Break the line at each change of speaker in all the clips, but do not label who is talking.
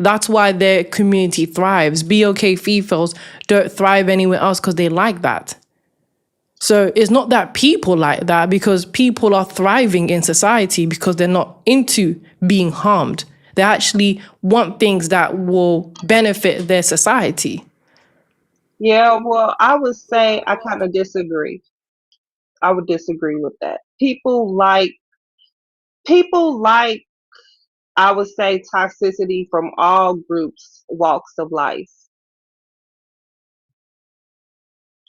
That's why their community thrives. BOK females don't thrive anywhere else because they like that. So it's not that people like that, because people are thriving in society because they're not into being harmed. They actually want things that will benefit their society.
Yeah, well, I would say I kind of disagree. I would disagree with that. People like I would say toxicity from all groups, walks of life.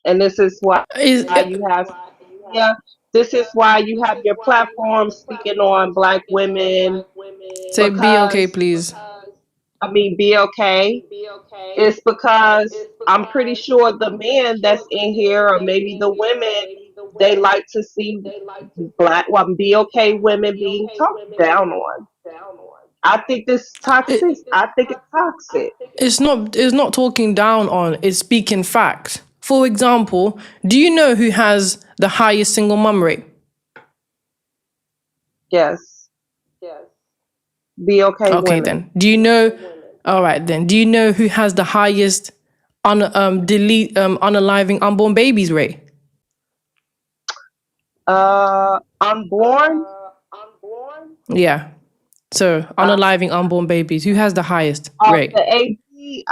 And this is why
Is
you have, yeah, this is why you have your platform speaking on black women,
say BOK,
because
please.
I mean, be okay. It's because I'm pretty sure the men that's in here, or maybe the women, they like to see be okay women being talked down on. I think this toxic.
It,
I think it's toxic.
it's not talking down on, it's speaking facts. For example, do you know who has the highest single mum rate?
Yes, be okay
Okay,
women.
then. Do you know? All right, then. Do you know who has the highest unaliving unborn babies rate?
Unborn.
Yeah. So
Uh,
unaliving unborn babies. Who has the highest rate?
the AP.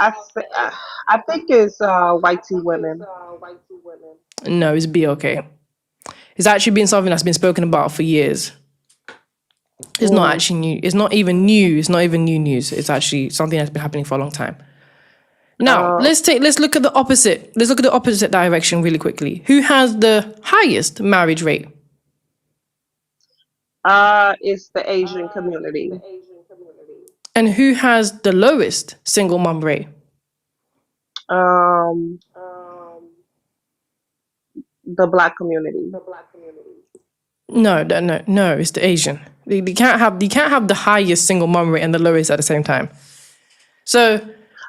I think it's white tea women.
No, it's BOK. It's actually been something that's been spoken about for years. It's not
Mm.
actually new. It's not even new. It's not even new news. It's actually something that's been happening for a long time. Now,
Uh,
let's look at the opposite. Let's look at the opposite direction really quickly. Who has the highest marriage rate?
it's the Asian community.
And who has the lowest single mum rate?
Um, the black community.
No, it's the Asian. You can't have the highest single mum rate and the lowest at the same time. So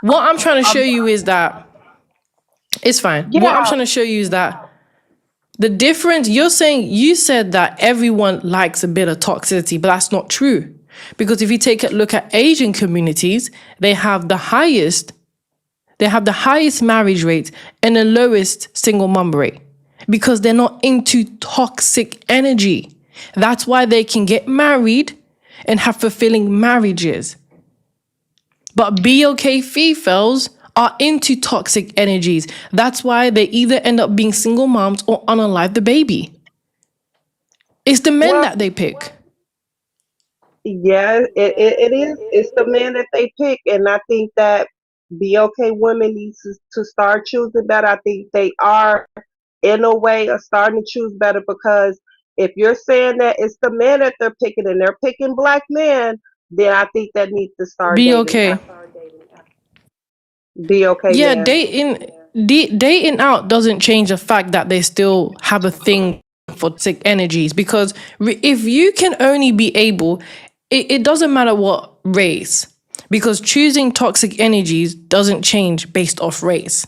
what I'm trying to show you is that it's fine. What I'm
Yeah,
trying to show you is that the difference, you said that everyone likes a bit of toxicity, but that's not true. Because if you take a look at Asian communities, they have the highest marriage rate and the lowest single mum rate, because they're not into toxic energy. That's why they can get married and have fulfilling marriages. But BOK females are into toxic energies. That's why they either end up being single moms or unalive the baby. It's the men
well,
that they pick.
yeah, it is. It's the men that they pick, and I think that BOK women needs to start choosing better. I think they are, in a way, are starting to choose better, because if you're saying that it's the men that they're picking and they're picking black men, then I think that needs to start dating
BOK.
BOK
Yeah,
men.
dating out doesn't change the fact that they still have a thing for toxic energies. Because if you can only be able, it doesn't matter what race, because choosing toxic energies doesn't change based off race.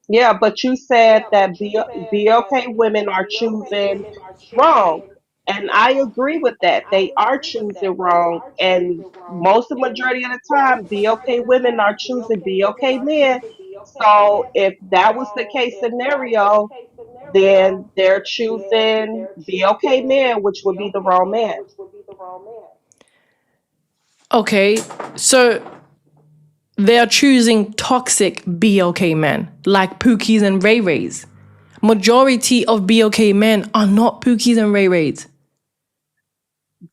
Yeah, but you said that BOK women are choosing wrong. And I agree with that. They are choosing wrong. And most of the majority of the time, BOK women are choosing BOK men. So if that was the case scenario, then they're choosing BOK men, which would be the wrong man.
Okay, so they are choosing toxic BOK men, like Pookies and Ray Rays. Majority of BOK men are not Pookies and Ray Rays.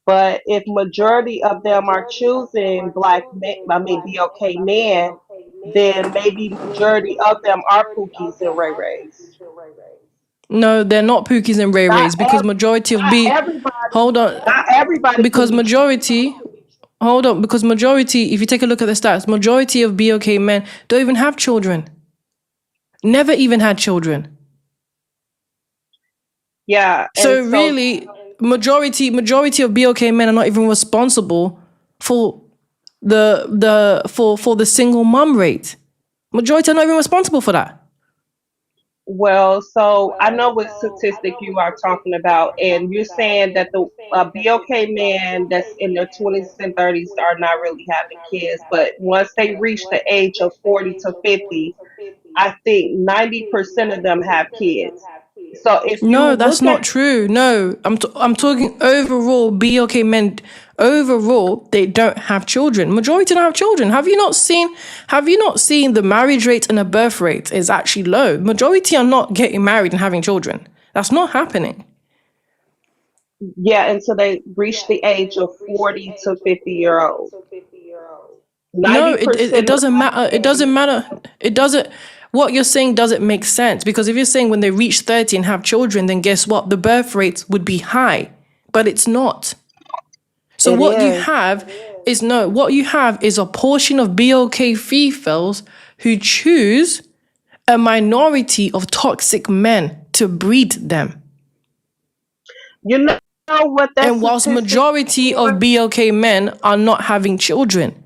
But if majority of them are choosing black men, I mean BOK men, then maybe majority of them are Pookies and Ray Rays.
No, they're not Pookies and Ray
Not
Rays, because majority of
not
B.
everybody,
Hold on,
not everybody could
because
be choosing.
majority. Hold on, because majority. If you take a look at the stats, majority of BOK men don't even have children. Never even had children.
Yeah, and
So
so
really, majority of BOK men are not even responsible for for the single mum rate. Majority are not even responsible for that.
Well, so I know what statistic you are talking about, and you're saying that the BOK men that's in their 20s and 30s are not really having kids, but once they reach the age of 40 to 50, I think 90% of them have kids. So if you
No, that's
look at,
not true. No, I'm talking overall. BOK men overall they don't have children. Majority don't have children. Have you not seen? Have you not seen the marriage rate and the birth rate is actually low? Majority are not getting married and having children. That's not happening.
yeah, until they reach the age of 40 to 50-year old,
No, it
90% of
doesn't
black
matter. It
men.
doesn't matter. It doesn't. What you're saying doesn't make sense because if you're saying when they reach 30 and have children, then guess what? The birth rates would be high, but it's not. So
It
what you
is.
have is no, what you have is a portion of BOK females who choose a minority of toxic men to breed them.
You know what that
And whilst
statistic is
majority
for?
of BOK men are not having children.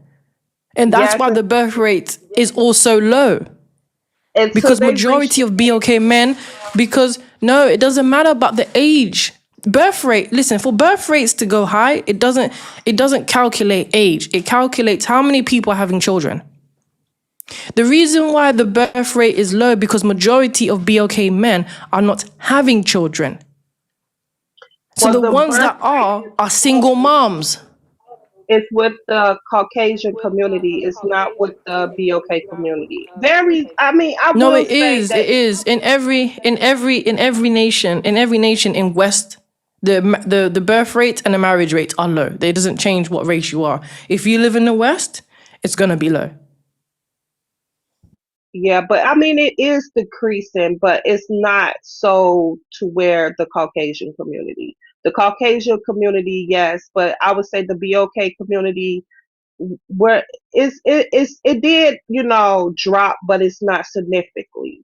And that's
Yes,
why the birth rate is also low.
until
Because
they reach
majority
the
of
age
BOK men, because no, it doesn't matter about the age. Birth rate, listen, for birth rates to go high, it doesn't calculate age. It calculates how many people are having children. The reason why the birth rate is low because majority of BOK men are not having children. So
well,
the
the
ones
birth
that
rate
are single moms.
is with the Caucasian community. It's not with the BOK community. Very, I mean, I
No,
will
it
say
is.
that
It is in every nation in West. The birth rate and the marriage rate are low. It doesn't change what race you are. If you live in the West, it's gonna be low.
yeah, but I mean, it is decreasing, but it's not so to where the Caucasian community. The Caucasian community, yes, but I would say the BOK community, where it did, drop, but it's not significantly.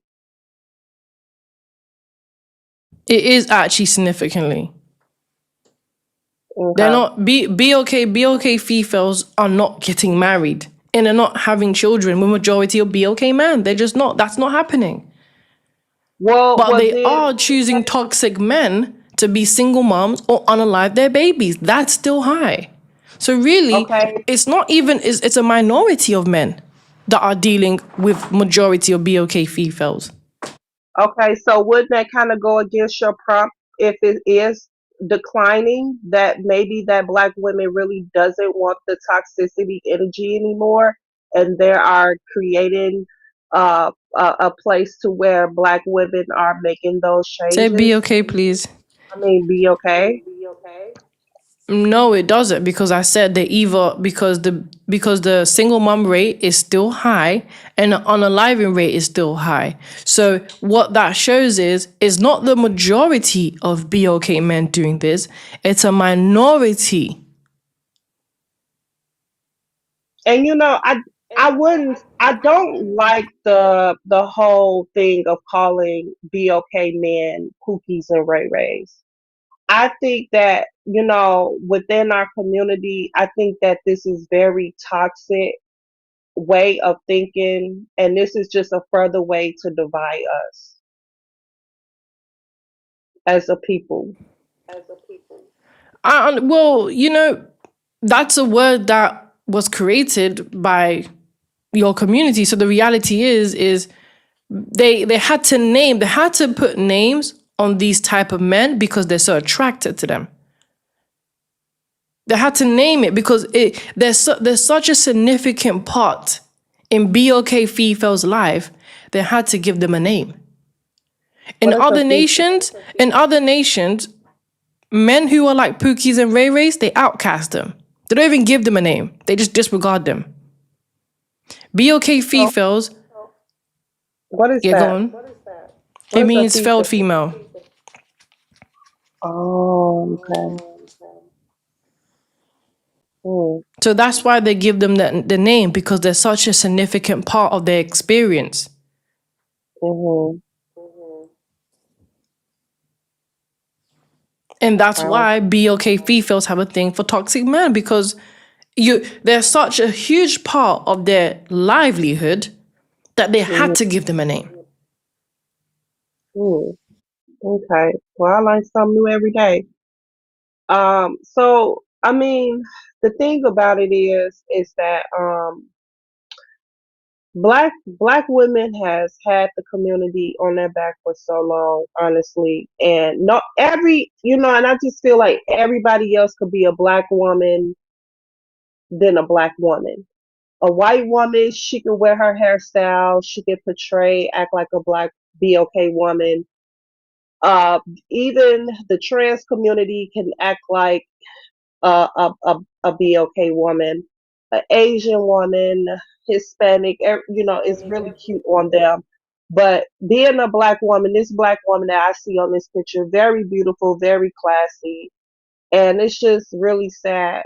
It is actually significantly. They're
Okay.
not BOK females are not getting married and they're not having children with majority of BOK men. They're just not. That's not happening. But
Well,
they
then,
are choosing toxic men to be single moms or unalive their babies. That's still high. So really,
okay,
it's not even it's a minority of men that are dealing with majority of BOK females.
okay. So wouldn't that kind of go against your prompt if it is declining? That maybe that black women really doesn't want the toxicity energy anymore, and they are creating a place to where black women are making those
Say
changes.
BOK, please.
I mean, be okay.
No, it doesn't because I said they either because the single mom rate is still high and the unaliving rate is still high. So what that shows is not the majority of BOK men doing this; it's a minority.
And I don't like the whole thing of calling BOK men Pookies and Ray Rays. I think that, within our community, I think that this is very toxic way of thinking, and this is just a further way to divide us as a people.
Well, that's a word that was created by your community. So the reality is they had to put names on these type of men because they're so attracted to them. They had to name it because there's such a significant part in BOK females' life. They had to give them a name. In
What is a
other
female?
nations, in other nations, men who are like Pookies and Ray Rays, they outcast them. They don't even give them a name. They just disregard them. BOK
So,
females,
what is
yeah, go
that?
on.
What
It
is a
means failed
female?
female.
Oh, okay. Hmm.
So that's why they give them the name because they're such a significant part of their experience.
Mm-hmm.
And that's
Okay.
why BOK females have a thing for toxic men because they're such a huge part of their livelihood that they had
Hmm.
to give them a name.
Hmm. Okay. Well, I learn something new every day. So I mean, the thing about it is that black women has had the community on their back for so long, honestly, and not every and I just feel like everybody else could be a black woman than a black woman. A white woman, she can wear her hairstyle, she can portray, act like a black BOK woman. Uh, Even the trans community can act like a BOK woman, an Asian woman, Hispanic. It's really cute on them. But being a black woman, this black woman that I see on this picture, very beautiful, very classy, and it's just really sad,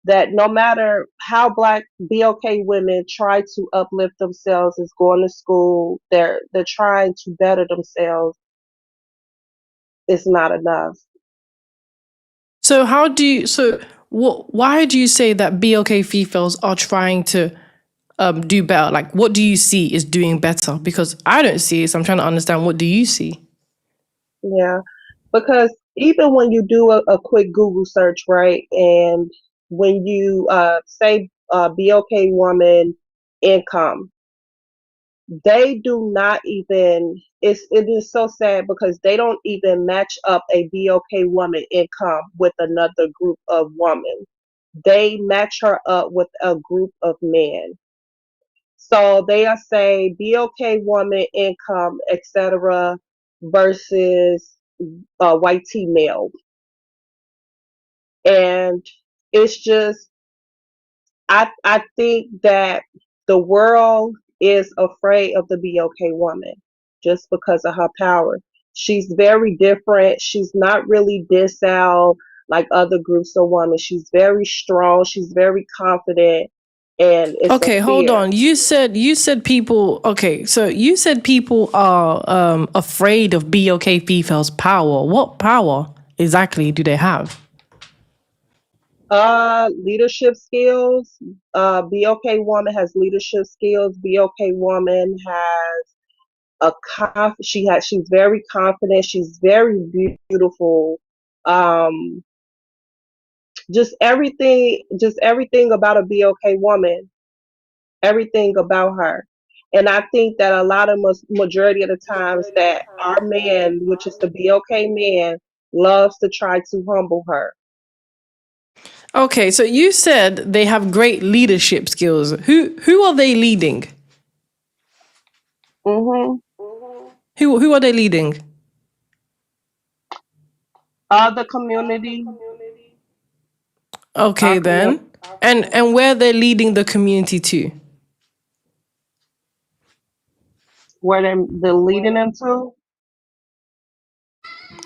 that no matter how black BOK women try to uplift themselves, is going to school, they're trying to better themselves, it's not enough.
So how do you so what why do you say that BLK females are trying to do better? Like what do you see is doing better? Because I don't see it, so I'm trying to understand what do you see?
Yeah, because even when you do a quick Google search, right, and when you say BOK woman income, they do not even. It is so sad because they don't even match up a BOK woman income with another group of women. They match her up with a group of men. So they are saying BOK woman income, etc., versus white T male, and it's just I think that the world is afraid of the BOK woman just because of her power. She's very different. She's not really docile like other groups of women. She's very strong. She's very confident, and it's a
Okay, hold
fear.
on. You said people. Okay, so you said people are afraid of BOK females' power. What power exactly do they have?
Leadership skills. BOK woman has leadership skills. BOK woman has she's very confident. She's very beautiful. Um, just everything about a BOK woman. Everything about her. And I think that a lot of majority of the times that our man, which is the BOK man, loves to try to humble her.
Okay, so you said they have great leadership skills. Who are they leading?
Mm-hmm.
Who are they leading?
The community, our
Okay
community,
then. And where they're leading the community to?
where they're leading them to.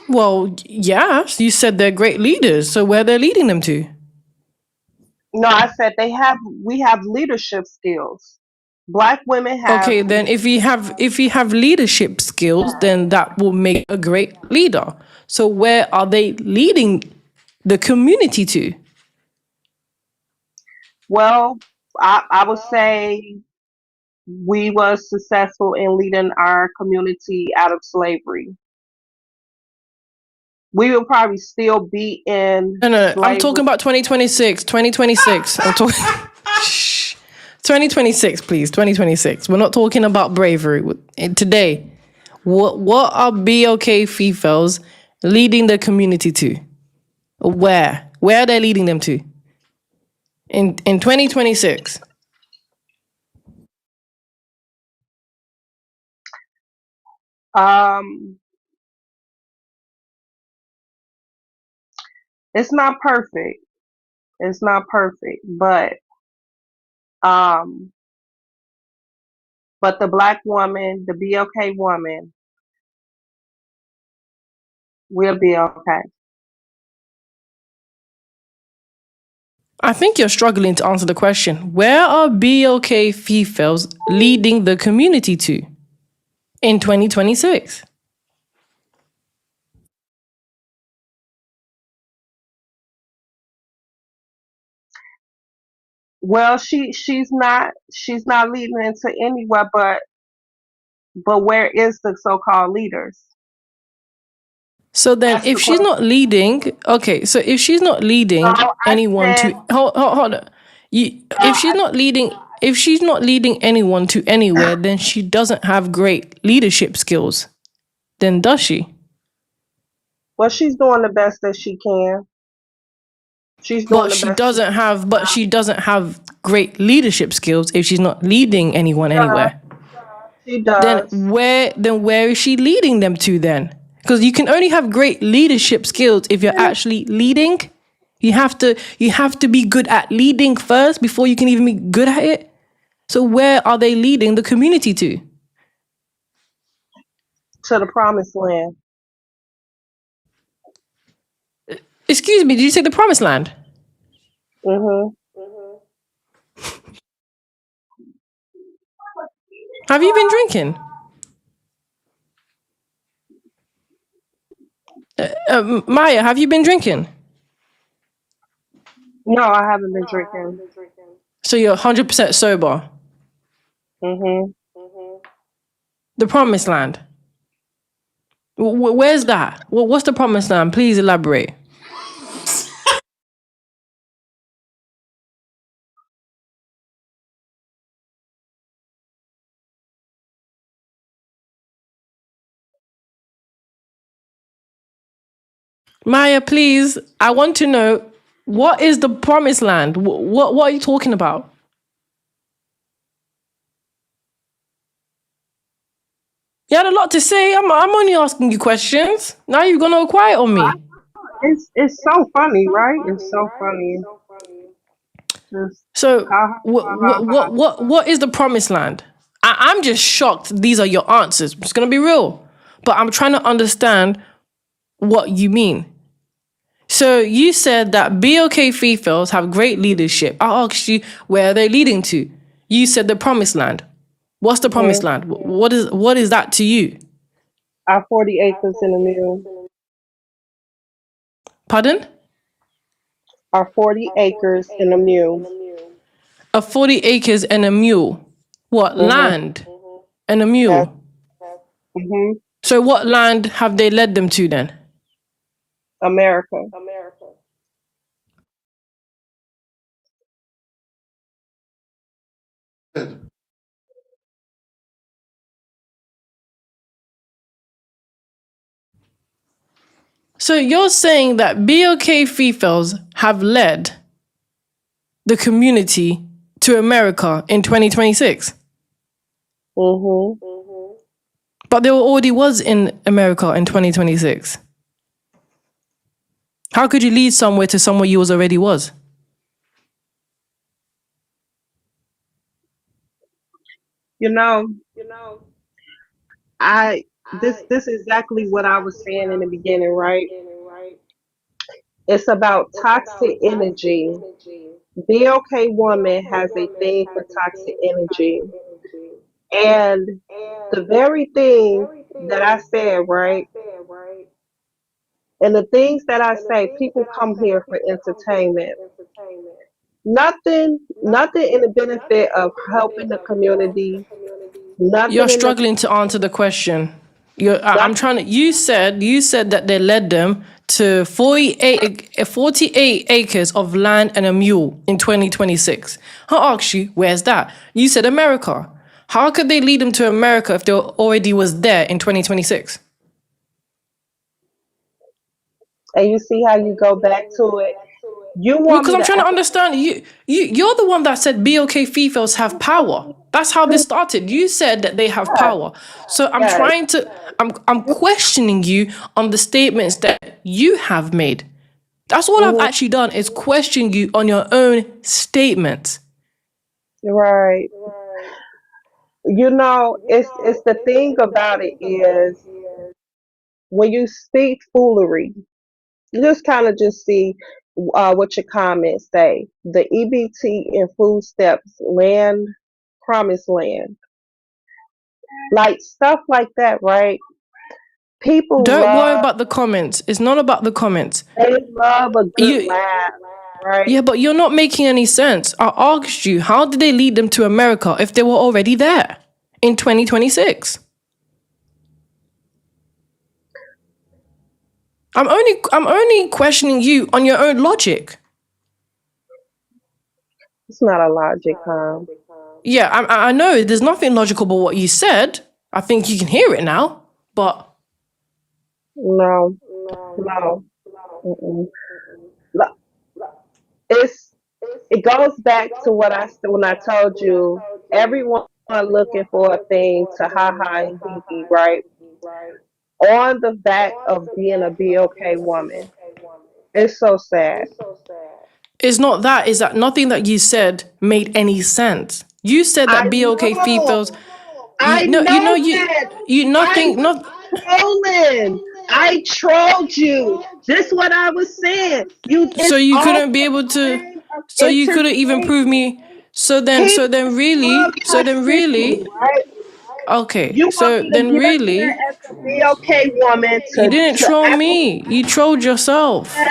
Well, yeah, you said they're great leaders, so where they're leading them to?
No, I said we have leadership skills. Black women have
Okay, then if you have leadership skills, then that will make a great leader. So where are they leading the community to?
well, I would say we was successful in leading our community out of slavery. We will probably still be in
No, no, no. I'm
slavery.
talking about 2026. 2026. I'm talking. Shh. 2026, please. 2026. We're not talking about bravery today. What are BOK females leading the community to? Where are they leading them to? In 2026.
Um, it's not perfect. It's not perfect, um, but the black woman, the BLK woman, will be okay.
I think you're struggling to answer the question. Where are BOK females leading the community to in 2026?
Well, she's not leading into anywhere, but But where is the so-called leaders?
So then,
That's
if
the
she's not
question.
leading, okay. So if she's not leading
No, I
anyone
said,
to hold on. If she's not leading, if she's not leading anyone to anywhere, then she doesn't have great leadership skills. Then does she?
well, she's doing the best that she can. She's doing
But
the
she
best she
doesn't
can.
have. But she doesn't have great leadership skills if she's not leading anyone
Does.
anywhere.
She
Then
does.
where is she leading them to then? Because you can only have great leadership skills if you're actually leading. You have to be good at leading first before you can even be good at it. So where are they leading the community to?
To the promised land.
Excuse me, did you say the promised land?
Mhm.
Have you been drinking? Maya, have you been drinking?
No, I haven't been drinking.
So you're 100% sober.
Mhm.
The promised land. Where's that? What's the promised land? Please elaborate. Maya, please, I want to know what is the promised land? What are you talking about? You had a lot to say. I'm only asking you questions. Now you're gonna go quiet on me.
It's so funny, right? It's so funny. Just
So
ha ha ha ha ha.
what is the promised land? I'm just shocked. These are your answers. I'm just gonna be real, but I'm trying to understand what you mean. So you said that BOK females have great leadership. I asked you where are they leading to. You said the promised land. What's the promised
Mhm.
land? What is that to you?
Our 40 acres in a mule.
Pardon?
Our 40 acres in a mule.
A 40 acres and a mule. What
Mhm.
land and a
Yes.
mule?
Mhm.
So what land have they led them to then?
America.
So you're saying that BOK females have led the community to America in 2026,
Mhm.
but they already was in America in 2026. How could you lead somewhere to somewhere you was already was?
You know, I this is exactly what I was saying in the beginning, right? It's about toxic energy. BOK woman has a thing for toxic energy. And the very thing that I said, right? And the things that I say, people come here for entertainment. Nothing in the benefit of helping the community.
You're
Nothing in the
struggling to answer the question. I'm
nothing.
trying to. You said that they led them to 48 acres of land and a mule in 2026. I asked you, where's that? You said America. How could they lead them to America if they already was there in 2026?
And you see how you go back to it. You want
Because
me
I'm
to
trying to
ask
understand you're the one that said BOK females have power. That's how this started. You said that they have
yes,
power. So
yes.
I'm questioning you on the statements that you have made. That's all I've
Mhm.
actually done is question you on your own statements.
Right. It's the thing about it is when you speak foolery, you just kind of just see what your comments say. The EBT and food steps land, promised land, like stuff like that, right? People
Don't worry
love
about the comments. It's not about the comments.
they love a good
You
laugh, right?
Yeah, but you're not making any sense. I asked you, how did they lead them to America if they were already there in 2026? I'm only questioning you on your own logic.
It's not a logic, huh?
Yeah, I know there's nothing logical about what you said. I think you can hear it now, but
No, no. Mm-mm. Look, It's it goes back to what I said when I told you everyone looking for a thing to ha ha and hee hee, right? On the back of being a BOK woman. It's so sad.
it's not that. Is that nothing that you said made any sense? You said
I
that BOK females.
know. I know that.
You
I'm
nothing not.
trolling. I trolled you. This what I was saying. You
So
it's
you
all
couldn't be able to.
frame of
So you couldn't even prove
entertainment.
me. So then,
Keep
so then,
well,
really, so
y'all
then,
sickening,
really,
right?
okay.
You want
So
me to
then,
get up here
really,
as a BOK woman
you didn't
to
troll
act
me. You trolled yourself.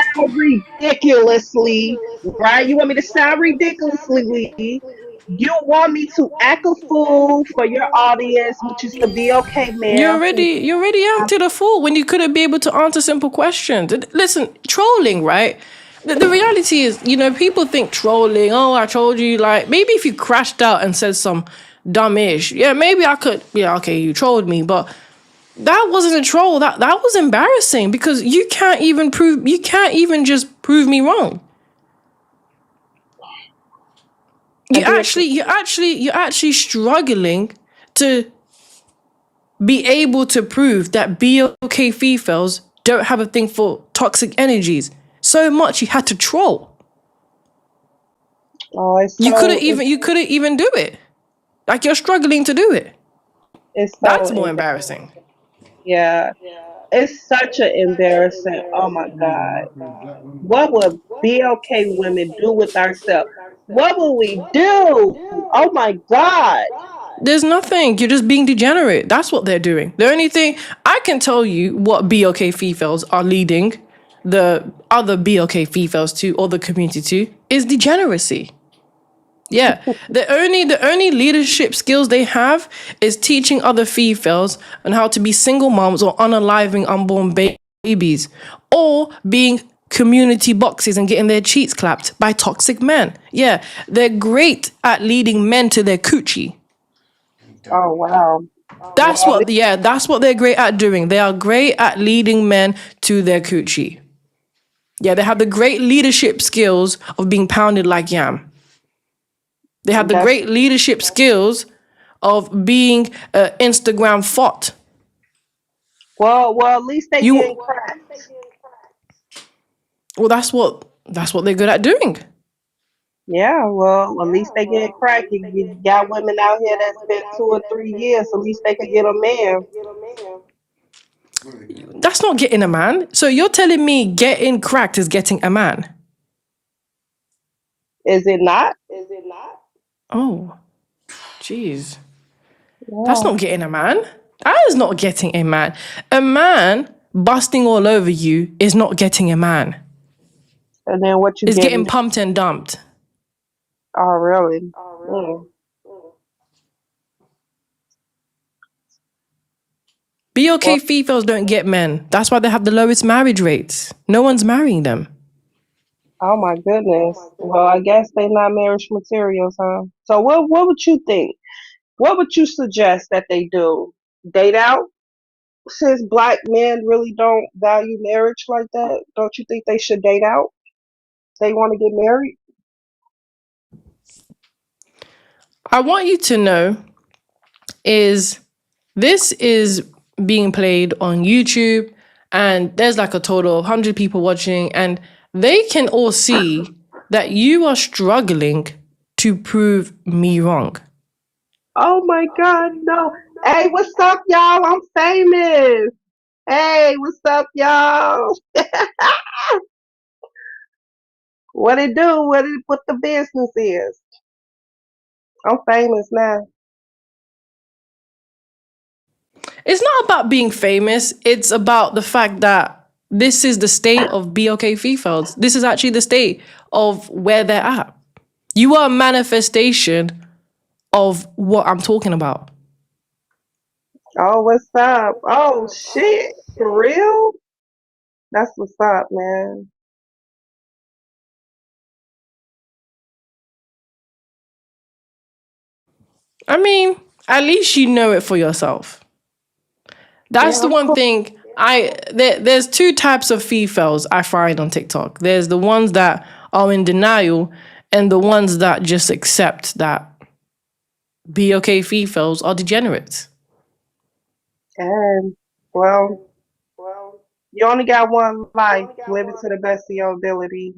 ridiculously, right? You want me to sound ridiculously. You want me to act a fool for your audience, which is the BOK man who
You already acted a fool when you couldn't be able to answer simple questions. Listen, trolling, right? The reality is, people think trolling. Oh, I told you. Like maybe if you crashed out and said some dumb ish, yeah, maybe I could. Yeah, okay, you trolled me, but that wasn't a troll. That was embarrassing because you can't even prove. You can't even just prove me wrong.
I did prove
You're actually struggling to be able to prove that BOK females don't have a thing for toxic energies. So much you had to troll.
oh
You couldn't even do it. Like you're struggling to do it.
it's so
That's more
embarrassing.
embarrassing.
Yeah. It's such an embarrassing. Oh my God. What would BOK women do with ourselves? What would we do? Oh my God.
There's nothing. You're just being degenerate. That's what they're doing. The only thing I can tell you what BOK females are leading the other BOK females to or the community to is degeneracy. Yeah, the only leadership skills they have is teaching other females on how to be single moms or unaliving unborn babies, or being community boxes and getting their cheeks clapped by toxic men. Yeah, they're great at leading men to their coochie.
Oh wow.
That's
Well,
what yeah, that's what they're great at doing. They are great at leading men to their coochie. Yeah, they have the great leadership skills of being pounded like yam. They have the
that's
great leadership skills of being an Instagram thought.
well. At least they getting
You
cracked.
well, that's what they're good at doing.
Yeah. Well, at least they getting cracked. You got women out here that spent 2 or 3 years. At least they could get a man.
That's not getting a man. So you're telling me getting cracked is getting a man?
Is it not?
Oh, jeez, that's
Yeah.
not getting a man. That is not getting a man. A man busting all over you is not getting a man.
And then what you
It's getting
getting?
pumped and dumped.
Oh, really? Mm. Well,
BOK females don't get men. That's why they have the lowest marriage rates. No one's marrying them.
oh my goodness. Well, I guess they not marriage materials, huh? So what would you think? What would you suggest that they do? Date out? Since black men really don't value marriage like that, don't you think they should date out? They want to get married?
I want you to know is this is being played on YouTube and there's like a total of 100 people watching and they can all see that you are struggling to prove me wrong.
Oh my God, no. Hey, what's up, y'all? I'm famous. Hey, what's up, y'all? What it do? What the business is? I'm famous now.
It's not about being famous, it's about the fact that this is the state of BOK females. This is actually the state of where they're at. You are a manifestation of what I'm talking about.
Oh, what's up? Oh shit, for real? That's what's up, man.
I mean, at least you know it for yourself. That's
Yeah,
the
I'm
one
cool.
thing there's two types of females I find on TikTok. There's the ones that are in denial and the ones that just accept that BOK females are degenerates.
And well, you only got one life. Live it to the best of your ability.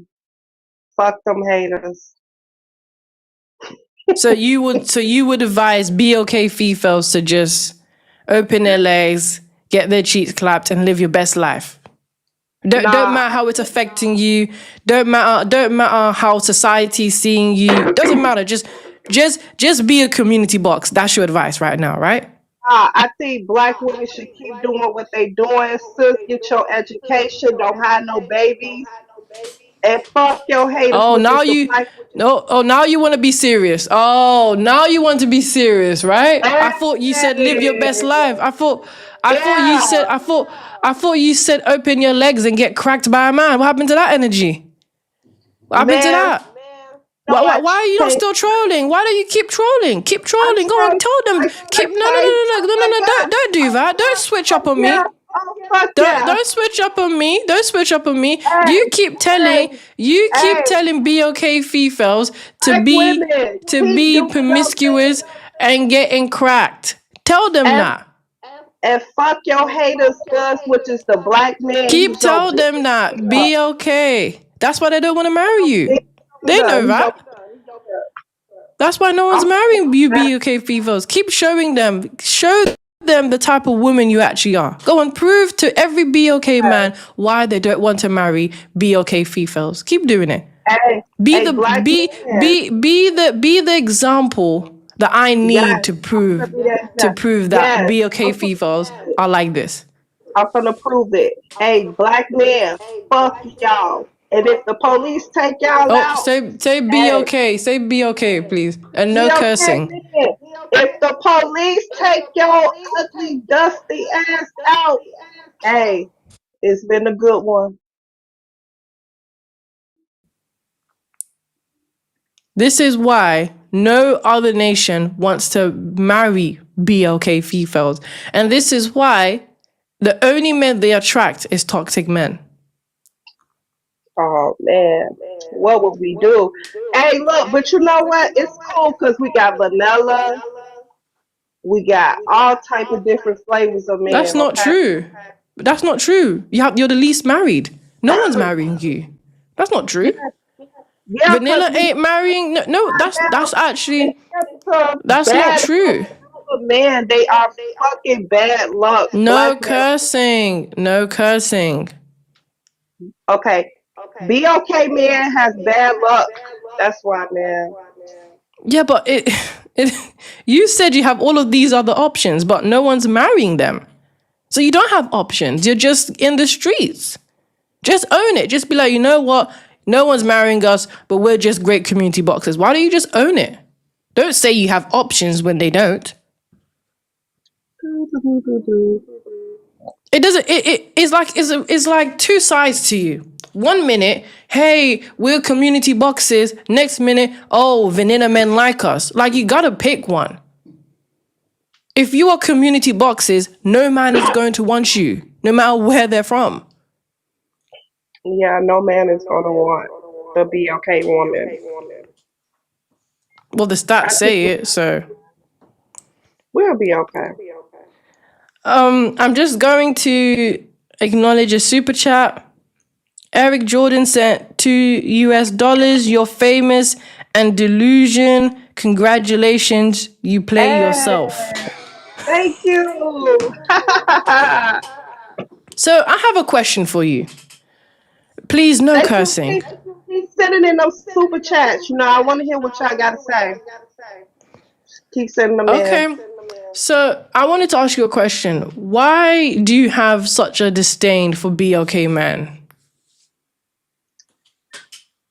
Fuck them haters.
So you would advise BOK females to just open their legs, get their cheeks clapped, and live your best life. Don't
Nah,
matter how it's affecting you. Don't matter how society's seeing you. Doesn't matter. Just be a community box. That's your advice right now, right?
I think black women should keep doing what they doing. Sis, get your education. Don't have no babies. And fuck your haters,
Oh,
which
now
is the
you
black.
no. Oh, now you want to be serious. Oh, now you want to be serious, right? I thought you said live your best
Hey,
life. I thought you said.
yeah,
I thought you said open your legs and get cracked by a man. What happened to that energy? What happened to
man.
that?
No,
Why are you not still trolling? Why do you keep trolling? Keep
I
trolling. Go on,
changed.
tell them.
I
Keep no, no, no,
changed.
no, no, no, no,
Oh
no.
my
Don't
god.
don't do
Oh
that. Don't switch
fuck
up on
yeah.
me.
Oh fuck
Don't
yeah.
don't switch up on me. Don't switch up on me. You
Hey,
keep telling
hey,
you keep
hey.
telling BOK females to
Black
be
women,
to
keep
be
doing your thing.
promiscuous and getting cracked. Tell them
And
that.
and fuck your haters, sis, which is the black man.
Keep
He's your
tell
big
them that.
leader.
Be okay. That's why they don't want to marry you.
Big
They
leader.
know that. That's why no one's
I'm
marrying you BUK females. Keep showing them. Show them the type of woman you actually are. Go and prove to every BOK man why they don't want to marry BOK females. Keep doing it.
hey,
Be
hey,
the
black man.
be the example that I need
Yes,
to
I'm gonna
prove
be that guy.
that
Yes,
BOK
I'm gonna
females
prove it.
are like this.
I'm gonna prove it. Hey, black man, fuck y'all. And if the police take y'all
Oh,
out,
say
hey,
BOK. Say BOK, please. And
be
no
okay
cursing.
then. If the police take your ugly, dusty ass out, hey, it's been a good one.
This is why no other nation wants to marry BLK females. And this is why the only men they attract is toxic men.
Oh man, what would we do? Hey, look, but you know what? It's cool because we got vanilla, we got all type of different flavors of
That's
men.
not
Okay.
true. That's not true. You're the least married. No one's marrying you. That's not true.
Yeah, yeah, because
Vanilla
we
ain't marrying. No, no,
got
that's
down
actually
because
that's not
bad
true.
men, they are fucking bad luck.
No
Black men.
cursing. No cursing.
Okay. Be okay, man has bad luck. That's why, man.
Yeah, but it you said you have all of these other options, but no one's marrying them. So you don't have options. You're just in the streets. Just own it. Just be like, you know what? No one's marrying us, but we're just great community boxers. Why don't you just own it? Don't say you have options when they don't. It doesn't. It's like two sides to you. One minute, hey, we're community boxers. Next minute, oh, vanilla men like us. Like you gotta pick one. If you are community boxers, no man is going to want you, no matter where they're from.
Yeah, no man is gonna want the be okay woman.
Well, the stats
I think
say it, so
we'll be okay.
I'm just going to acknowledge a super chat. Eric Jordan sent $2. You're famous and delusion. Congratulations, you play yourself.
Hey, thank you.
So I have a question for you. Please, no
They
cursing.
keep sending in those super chats. You know, I want to hear what y'all got to say. Keep sending them in
Okay. So I wanted to ask you a question. Why do you have such a disdain for BLK men?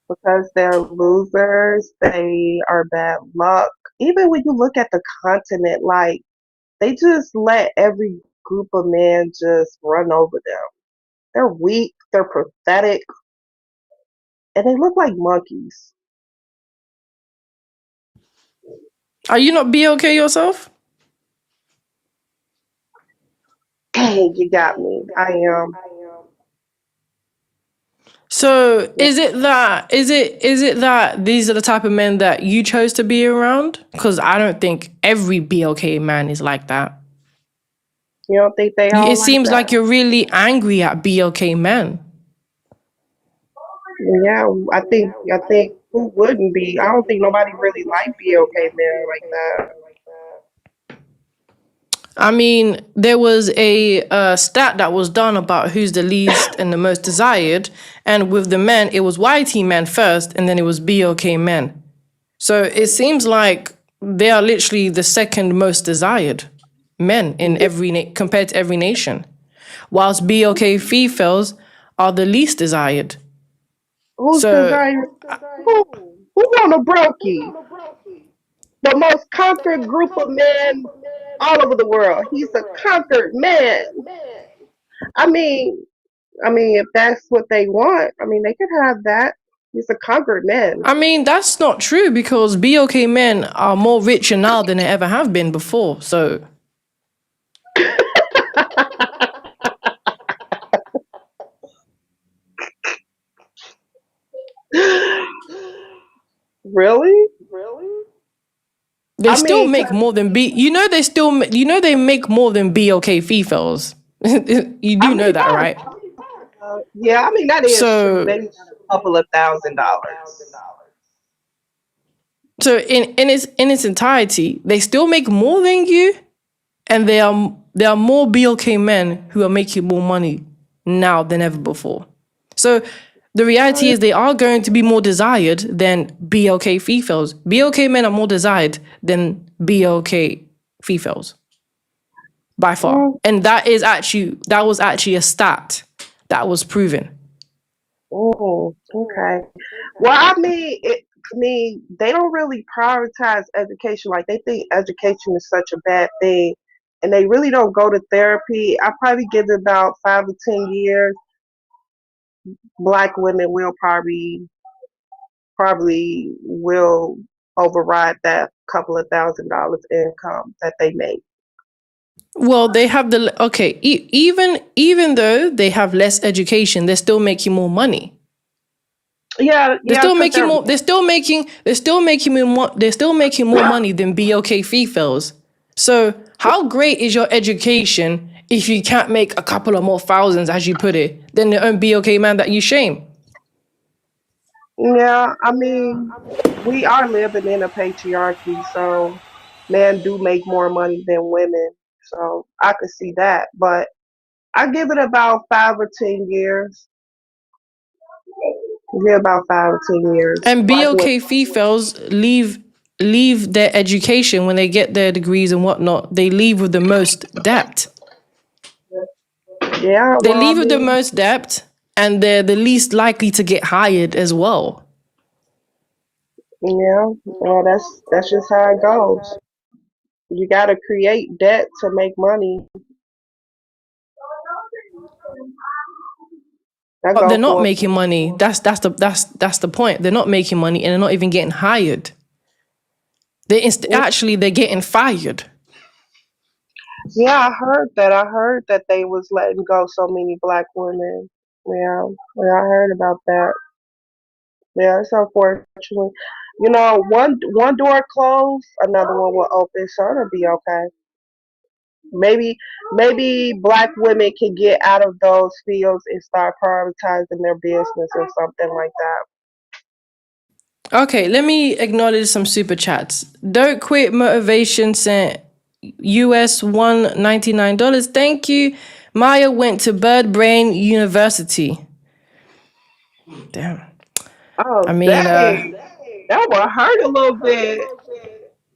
because they're losers. They are bad luck. Even when you look at the continent, like they just let every group of men just run over them. They're weak. They're pathetic, and they look like monkeys.
Are you not be okay yourself?
Dang, you got me. I am.
So is it that these are the type of men that you chose to be around? Because I don't think every BLK man is like that.
You don't think they
It
all like
seems
that?
like you're really angry at BLK men.
Yeah, I think who wouldn't be? I don't think nobody really like BOK men like that.
I mean, there was a stat that was done about who's the least and the most desired, and with the men, it was YT men first, and then it was BLK men. So it seems like they are literally the second most desired men in every compared to every nation, whilst BLK females are the least desired.
Who's
So
desiring? Who want a brokey? The most conquered group of men all over the world. He's a conquered man. I mean, if that's what they want, they could have that. He's a conquered man.
I mean, that's not true because BLK men are more richer now than they ever have been before. So
Really?
they
I
still
mean,
make more than they make more than BLK females. You
I
do know
mean
that,
that.
right?
Yeah, that is true.
So
They got a couple of $1,000s.
so in its entirety, they still make more than you, and there are more BLK men who are making more money now than ever before. So the reality is they are going to be more desired than BLK females. BLK men are more desired than BLK females by far.
Mm,
And that was actually a stat that was proven.
okay. Well, they don't really prioritize education. Like they think education is such a bad thing, and they really don't go to therapy. I probably give it about 5 to 10 years. Black women will probably will override that couple of $1,000 income that they make.
Well, they have even though they have less education, they're still making more money.
Yeah,
They're
yeah,
still
because
making
they're
more. They're still making more money than BLK females. So how great is your education if you can't make a couple of more thousands, as you put it, than the own BLK man that you shame?
yeah. We are living in a patriarchy, so men do make more money than women. So I could see that, but I give it about 5 or 10 years. Give about 5 or 10 years.
And
Black women.
BLK females leave their education when they get their degrees and whatnot. They leave with the most debt.
Yeah,
They
well,
leave with the most debt, and they're the least likely to get hired as well.
yeah, well, that's just how it goes. You got to create debt to make money. I
But they're
go
not
for
making money. That's the point. They're not making money, and they're not even getting hired.
it.
Actually they're getting fired.
Yeah, I heard that. I heard that they was letting go so many black women. Yeah, yeah, I heard about that. Yeah, it's unfortunate. One door closed, another one will open, so it'll be okay. Maybe maybe black women can get out of those fields and start prioritizing their business or something like that.
Okay, let me acknowledge some super chats. Don't Quit Motivation sent US $199. Thank you. Maya went to Bird Brain University. Damn. I
Oh
mean,
dang, that one hurt a little bit.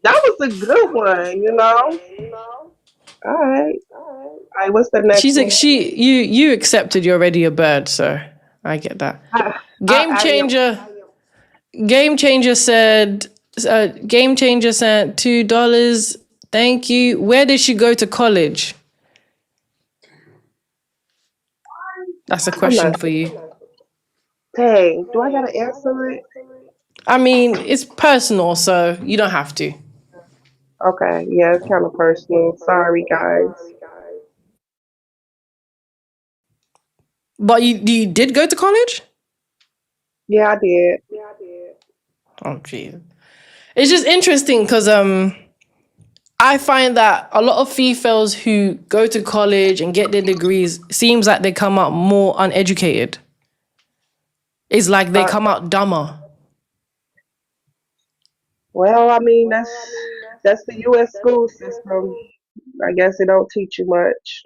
That was a good one. All right, all right. What's the next
she's like
one?
you accepted you're already a bird, so I get that.
I,
Game
I am.
changer. Game changer said. Game changer sent $2. Thank you. Where did she go to college? That's a
I'm not.
question for you.
Dang, do I gotta answer it?
I mean, it's personal, so you don't have to.
Okay, yeah, it's kind of personal. Sorry, guys.
But you did go to college?
Yeah, I did.
Oh, geez. It's just interesting because I find that a lot of females who go to college and get their degrees seems like they come out more uneducated. It's like they
Uh,
come out dumber.
well, I mean, that's the U.S. school system. I guess it don't teach you much.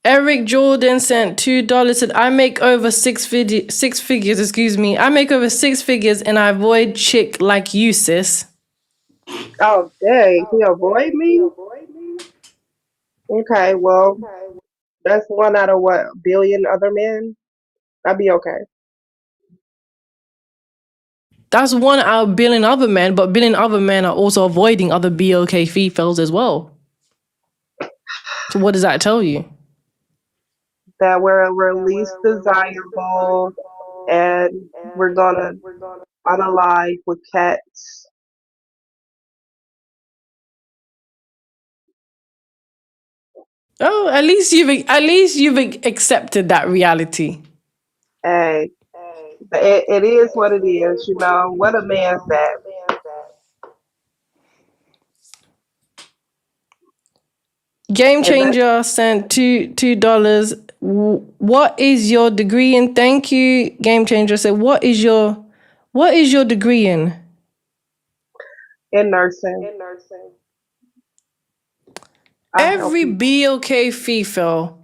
Eric Jordan sent $2. Said I make over six figures. Excuse me. I make over six figures and I avoid chick like you, sis.
Oh, dang, he avoid me? Okay, well, that's one out of what, billion other men? I'd be okay.
That's one out of billion other men, but billion other men are also avoiding other BOK females as well. So what does that tell you?
That we're least desirable and we're gonna unalive with cats.
Oh, at least you've accepted that reality.
Hey, it is what it is, you know. What a man said.
Game
And that
Changer sent $2. What is your degree in? Thank you. Game Changer said, what is your degree in?
in nursing, I help
Every
people.
BOK female,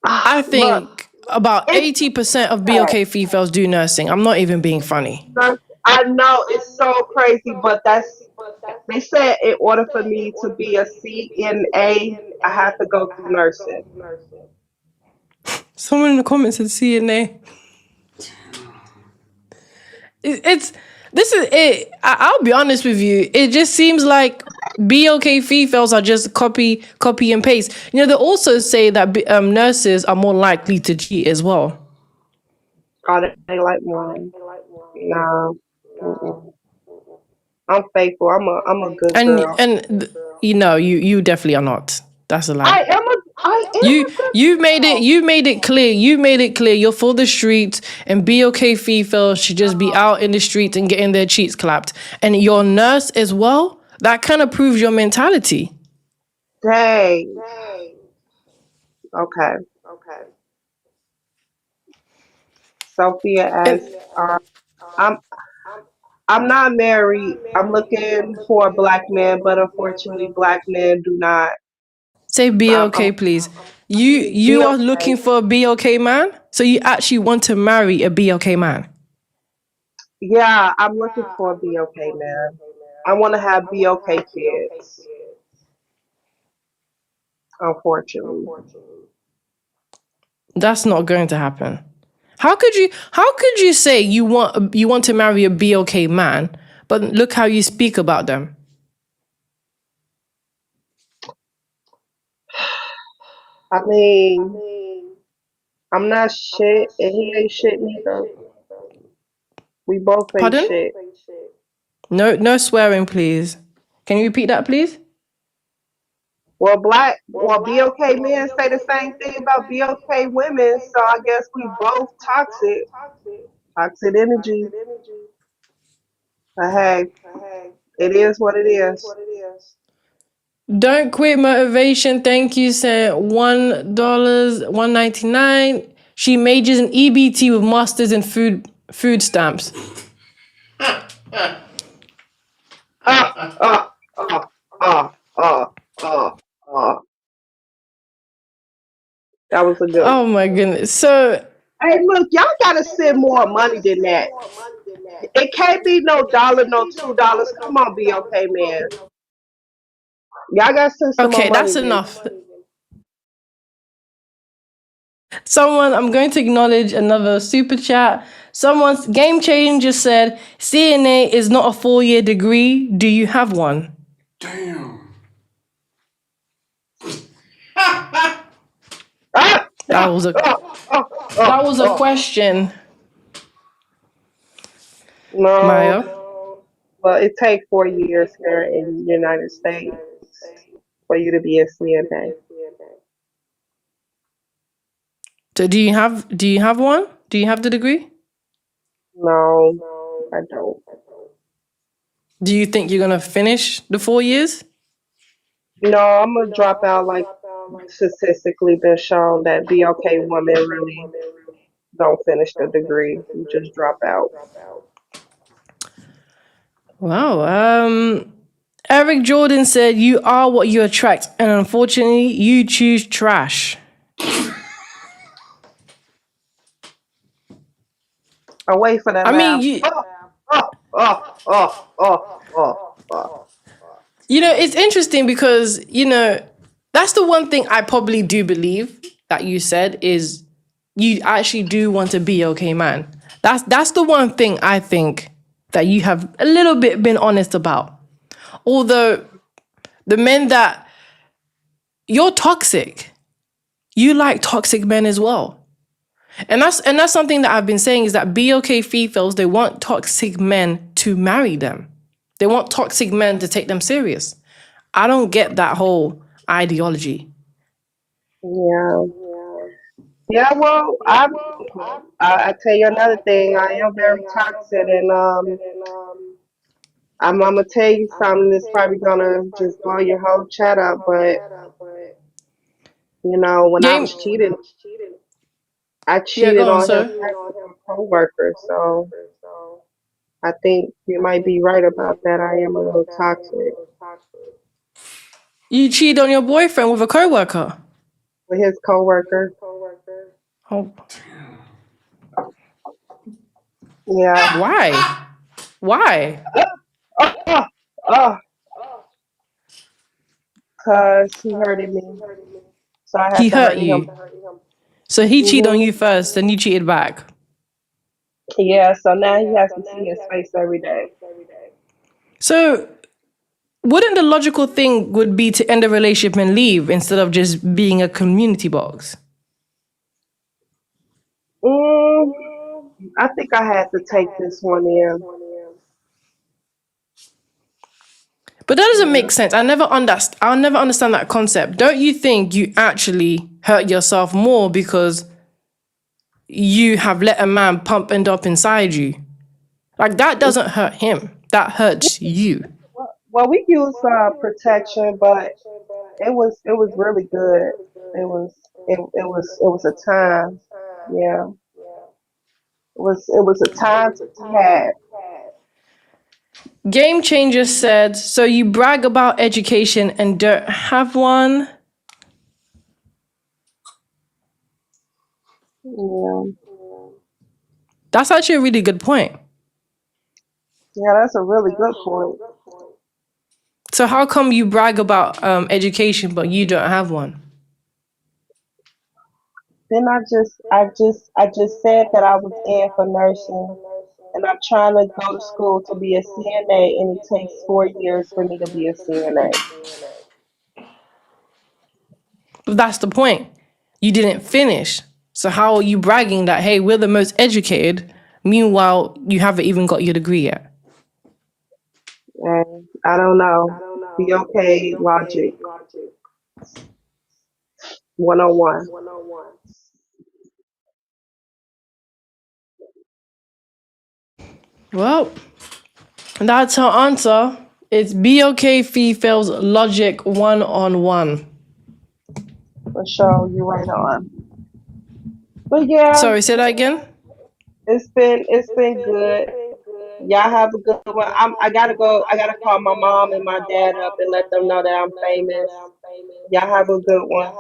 I
Look,
think about
it's
80% of
sad.
BOK females do nursing. I'm not even being funny.
I know it's so crazy, but that's they said in order for me to be a CNA, I have to go through nursing.
Someone in the comments said CNA. It's this is it. I'll be honest with you. It just seems like BOK females are just copy and paste. You know, they also say that nurses are more likely to cheat as well.
Oh, they like mine. No, mm-mm. I'm faithful. I'm a good girl.
You know, you definitely are not. That's a lie.
I am a good girl.
You made it clear. You made it clear you're for the streets and BOK females should just be out in the streets and getting their cheeks clapped. And you're a nurse as well. That kind of proves your mentality.
Dang. Okay. Sophia
And
asks, I'm I'm not married. I'm looking for a black man, but unfortunately, black men do not.
say
I'm
BOK, please. You
be
are looking
okay.
for a BOK man, so you actually want to marry a BOK man.
Yeah, I'm looking for a BOK man. I want to have BOK kids. Unfortunately,
That's not going to happen. How could you say you want to marry a BOK man, but look how you speak about them?
I mean, I'm not shit, and he ain't shit neither. We both ain't
Pardon?
shit.
No swearing, please. Can you repeat that, please?
Well, BOK men say the same thing about BOK women, so I guess we both toxic, toxic energy. But hey, it is what it is.
Don't quit motivation. Thank you. Said $1.99. She majors in EBT with masters in food stamps.
Ah, ah, ah, ah, ah, ah, ah. That was a good one.
Oh my goodness. So
Hey, look, y'all gotta send more money than that. It can't be no dollar, no $2. Come on, be okay, man. Y'all gotta send some more
okay,
money
that's
than.
enough. I'm going to acknowledge another super chat. Someone's Game Changer said, CNA is not a 4-year degree. Do you have one?
Damn.
That was a that was a question,
No,
Maya.
well, it takes 4 years here in the United States for you to be a CNA.
So do you have one? Do you have the degree?
No, I don't.
Do you think you're gonna finish the 4 years?
No, I'm gonna drop out like statistically been shown that BOK women really don't finish the degree. You just drop out.
Wow. Eric Jordan said, "You are what you attract, and unfortunately, you choose trash."
I wait for that
I mean,
laugh. Oh, oh, oh, oh, oh, oh.
it's interesting because that's the one thing I probably do believe that you said is you actually do want to be okay, man. That's the one thing I think that you have a little bit been honest about. Although the men that you're toxic, you like toxic men as well. And that's something that I've been saying is that BOK females, they want toxic men to marry them. They want toxic men to take them serious. I don't get that whole ideology.
Yeah. Yeah, well, I tell you another thing. I am very toxic, and I'm gonna tell you something that's probably gonna just blow your whole chat up. But when I
Game.
was cheated, I
Yeah,
cheated
go on,
on him
sir.
first with a coworker. So I think you might be right about that. I am a little toxic
You cheat on your boyfriend with a coworker.
with his coworker.
Oh,
Yeah.
why? Why?
Oh, oh, cause he hurted me, so I had
He
to
hurt
hurt him.
you. So he cheated on
Hmm.
you first, then you cheated back.
Yeah. So now he has to see his face every day.
So wouldn't the logical thing would be to end the relationship and leave instead of just being a community box?
Mm, I think I had to take this one in.
But that doesn't
Yeah.
make sense. I'll never understand that concept. Don't you think you actually hurt yourself more because you have let a man pump and up inside you? Like that doesn't hurt him. That hurts you.
Well, we use protection, but it was really good. It was a time. Yeah, it was a time to be had.
Game Changer said, so you brag about education and don't have one?
Yeah,
That's actually a really good point.
yeah, that's a really good point.
So how come you brag about education but you don't have one?
Then I just said that I was in for nursing, and I'm trying to go to school to be a CNA, and it takes 4 years for me to be a CNA.
But that's the point. You didn't finish. So how are you bragging that, hey, we're the most educated, meanwhile you haven't even got your degree yet?
And I don't know. Be okay, logic 101.
Well, that's her answer. It's BOK females logic 101.
For sure, you're right on. But yeah,
Sorry, say that again?
it's been good. Y'all have a good one. I gotta go. I gotta call my mom and my dad up and let them know that I'm famous. Y'all have a good one.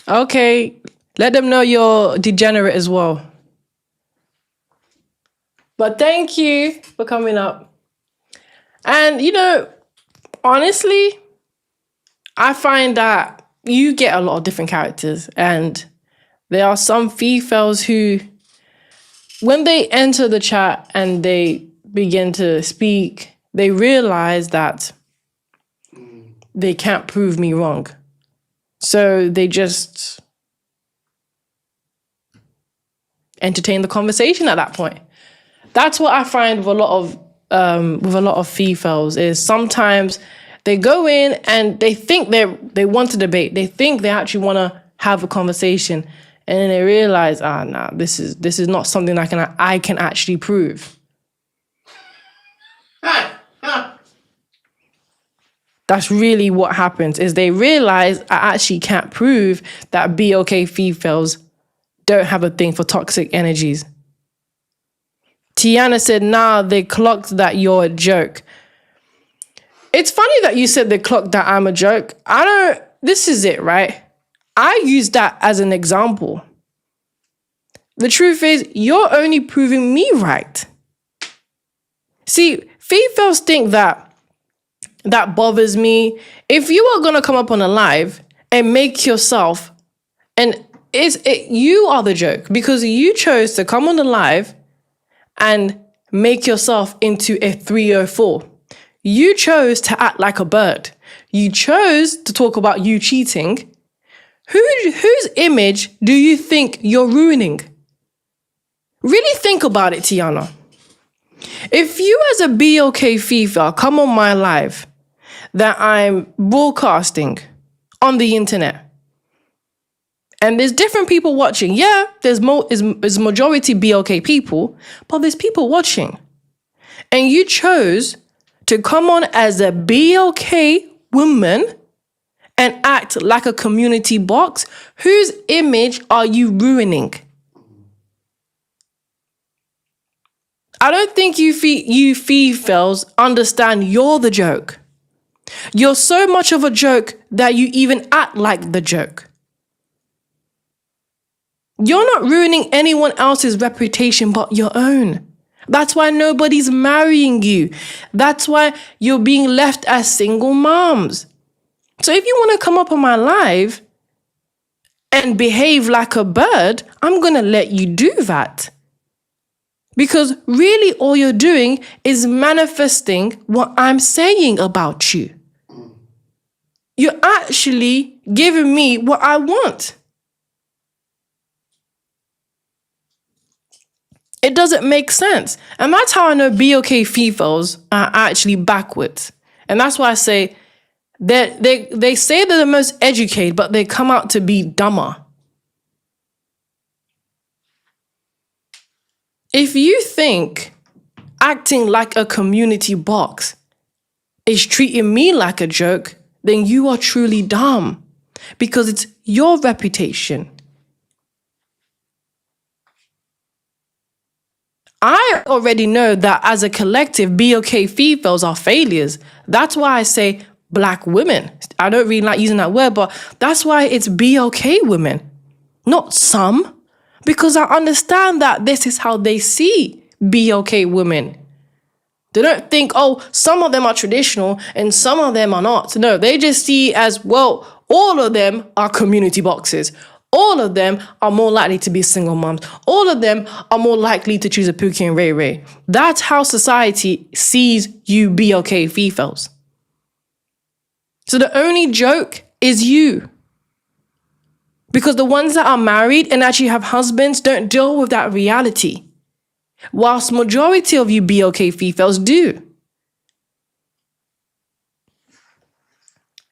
Okay. Let them know you're degenerate as well. But thank you for coming up. And honestly, I find that you get a lot of different characters, and there are some females who, when they enter the chat and they begin to speak, they realize that they can't prove me wrong. So they just entertain the conversation at that point. That's what I find with a lot of females is sometimes they go in and they think they want to debate. They think they actually want to have a conversation, and then they realize, nah, this is not something I can actually prove. That's really what happens, is they realize I actually can't prove that BOK females don't have a thing for toxic energies. Tiana said, nah, they clocked that you're a joke. It's funny that you said they clocked that I'm a joke. This is it, right? I use that as an example. The truth is, you're only proving me right. See, females think that bothers me. If you are going to come up on a live and make yourself, and you are the joke because you chose to come on the live and make yourself into a 304. You chose to act like a bird. You chose to talk about you cheating. Whose image do you think you're ruining? Really think about it, Tiana. If you as a BOK FIFA come on my live that I'm broadcasting on the internet, and there's different people watching. Yeah, there's majority BOK people, but there's people watching. And you chose to come on as a BOK woman and act like a community box. Whose image are you ruining? I don't think you females understand you're the joke. You're so much of a joke that you even act like the joke. You're not ruining anyone else's reputation but your own. That's why nobody's marrying you. That's why you're being left as single moms. So if you want to come up on my live and behave like a bird, I'm going to let you do that. Because really all you're doing is manifesting what I'm saying about you. You're actually giving me what I want. It doesn't make sense. And that's how I know BOK females are actually backwards. And that's why I say they say they're the most educated, but they come out to be dumber. If you think acting like a community box is treating me like a joke, then you are truly dumb because it's your reputation. I already know that as a collective, BOK females are failures. That's why I say black women. I don't really like using that word, but that's why it's BOK women, not some, because I understand that this is how they see BOK women. They don't think, some of them are traditional and some of them are not. No, they just see as, well, all of them are community boxes. All of them are more likely to be single moms. All of them are more likely to choose a Pookie and Ray Ray. That's how society sees you BOK females. So the only joke is you. Because the ones that are married and actually have husbands don't deal with that reality. Whilst majority of you BOK females do.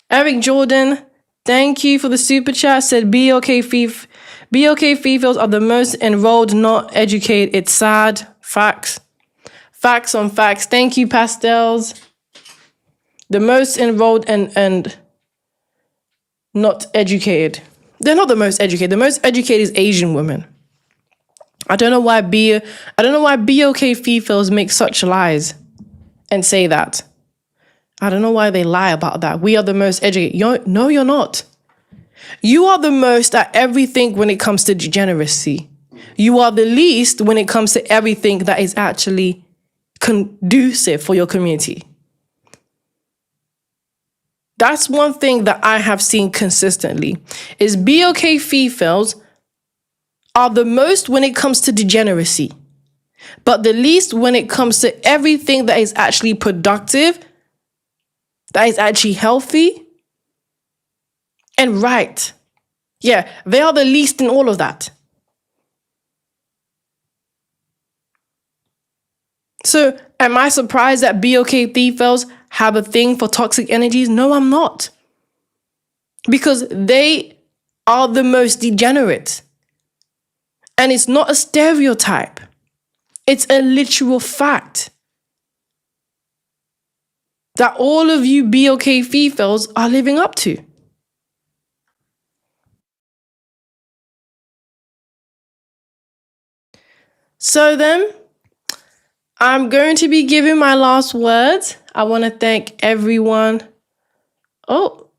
Eric Jordan, thank you for the super chat. Said BOK females are the most enrolled, not educated. It's sad. Facts. Facts on facts. Thank you, Pastels. The most enrolled and not educated. They're not the most educated. The most educated is Asian women. I don't know why BOK females make such lies and say that. I don't know why they lie about that. We are the most educated. No, you're not. You are the most at everything when it comes to degeneracy. You are the least when it comes to everything that is actually conducive for your community. That's one thing that I have seen consistently is BOK females are the most when it comes to degeneracy, but the least when it comes to everything that is actually productive, that is actually healthy and right. Yeah, they are the least in all of that. So am I surprised that BOK females have a thing for toxic energies? No, I'm not. Because they are the most degenerate. And it's not a stereotype. It's a literal fact that all of you BOK females are living up to. So then, I'm going to be giving my last words. I want to thank everyone. Oh,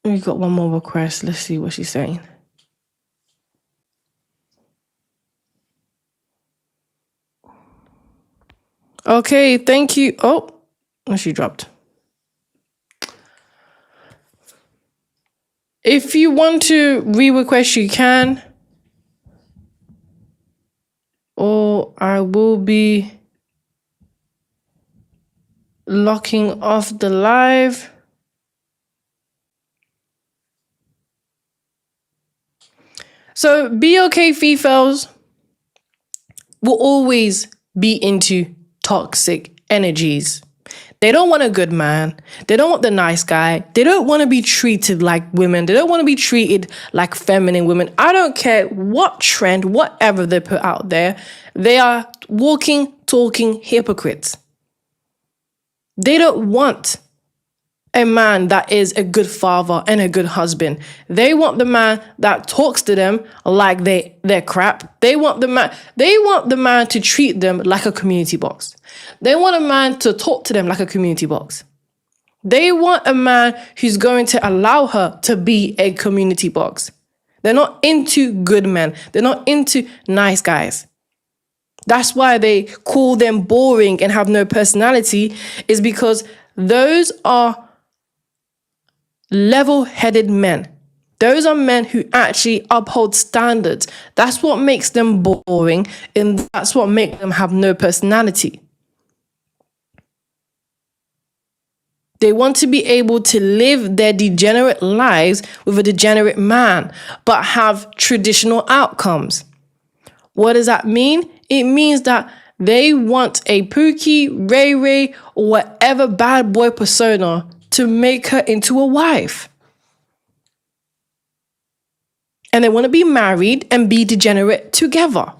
we got one more request. Let's see what she's saying. Okay, thank you. Oh, she dropped. If you want to re-request, you can. Or I will be locking off the live. So BOK females will always be into toxic energies. They don't want a good man. They don't want the nice guy. They don't want to be treated like women. They don't want to be treated like feminine women. I don't care what trend, whatever they put out there. They are walking, talking hypocrites. They don't want a man that is a good father and a good husband. They want the man that talks to them like they're crap. They want the man to treat them like a community box. They want a man to talk to them like a community box. They want a man who's going to allow her to be a community box. They're not into good men. They're not into nice guys. That's why they call them boring and have no personality, is because those are level-headed men. Those are men who actually uphold standards. That's what makes them boring, and that's what makes them have no personality. They want to be able to live their degenerate lives with a degenerate man, but have traditional outcomes. What does that mean? It means that they want a Pookie, Ray Ray, or whatever bad boy persona to make her into a wife. And they want to be married and be degenerate together.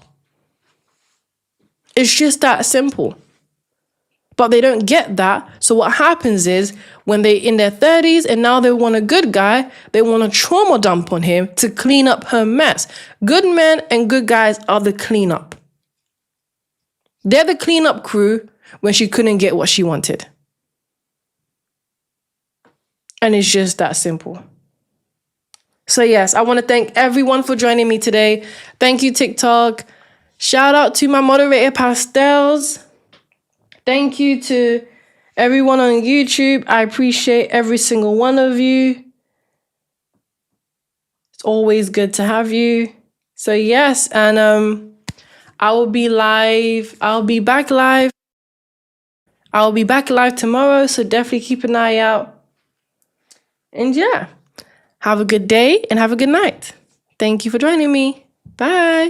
It's just that simple. But they don't get that. So what happens is when they're in their 30s and now they want a good guy, they want to trauma dump on him to clean up her mess. Good men and good guys are the cleanup. They're the cleanup crew when she couldn't get what she wanted. And it's just that simple. So yes, I want to thank everyone for joining me today. Thank you, TikTok. Shout out to my moderator, Pastels. Thank you to everyone on YouTube. I appreciate every single one of you. It's always good to have you. So yes, and I will be live. I'll be back live tomorrow, so definitely keep an eye out. And yeah, have a good day and have a good night. Thank you for joining me. Bye.